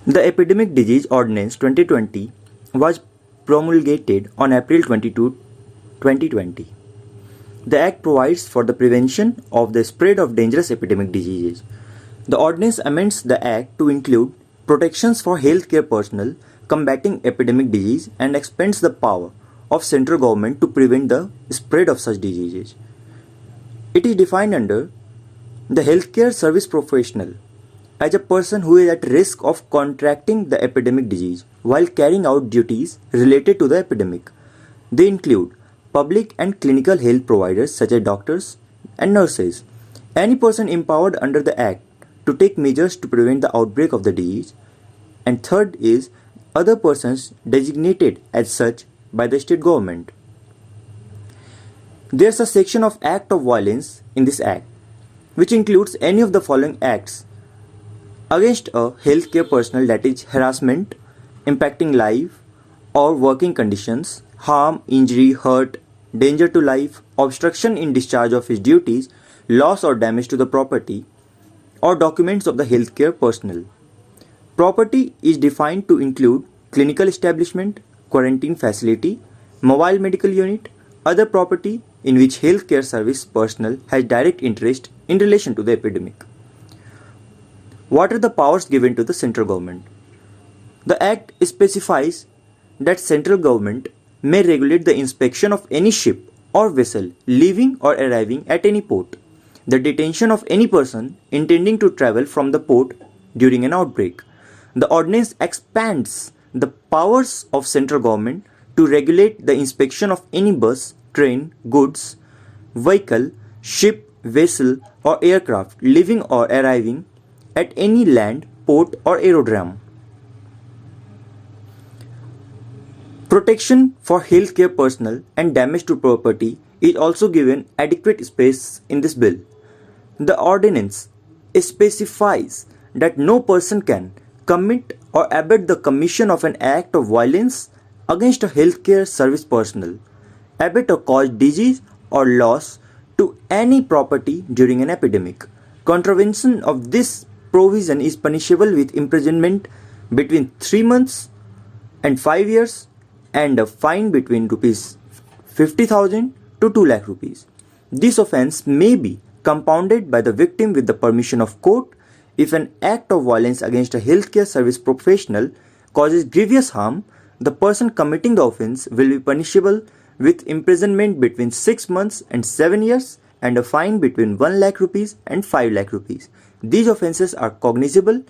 The Epidemic Disease Ordinance 2020 was promulgated on April 22, 2020. The Act provides for the prevention of the spread of dangerous epidemic diseases. The ordinance amends the Act to include protections for healthcare personnel combating epidemic disease and expands the power of central government to prevent the spread of such diseases. It is defined under the healthcare service professional as a person who is at risk of contracting the epidemic disease while carrying out duties related to the epidemic. They include public and clinical health providers such as doctors and nurses, any person empowered under the Act to take measures to prevent the outbreak of the disease, and third is other persons designated as such by the state government. There's a section of Act of Violence in this Act which includes any of the following acts against a healthcare personnel, that is harassment, impacting life or working conditions, harm, injury, hurt, danger to life, obstruction in discharge of his duties, loss or damage to the property or documents of the healthcare personnel. Property is defined to include clinical establishment, quarantine facility, mobile medical unit, other property in which healthcare service personnel has direct interest in relation to the epidemic. What are the powers given to the central government? The Act specifies that central government may regulate the inspection of any ship or vessel leaving or arriving at any port, the detention of any person intending to travel from the port during an outbreak. The ordinance expands the powers of central government to regulate the inspection of any bus, train, goods, vehicle, ship, vessel or aircraft leaving or arriving at any land, port or aerodrome. Protection for healthcare personnel and damage to property is also given adequate space in this bill. The ordinance specifies that no person can commit or abet the commission of an act of violence against a healthcare service personnel, abet or cause disease or loss to any property during an epidemic. Contravention of this provision is punishable with imprisonment between 3 months and 5 years and a fine between rupees 50,000 to 2 lakh rupees. This offence may be compounded by the victim with the permission of court if an act of violence against a healthcare service professional causes grievous harm. The person committing the offence will be punishable with imprisonment between 6 months and 7 years and a fine between 1 lakh rupees and 5 lakh rupees. These offences are cognizable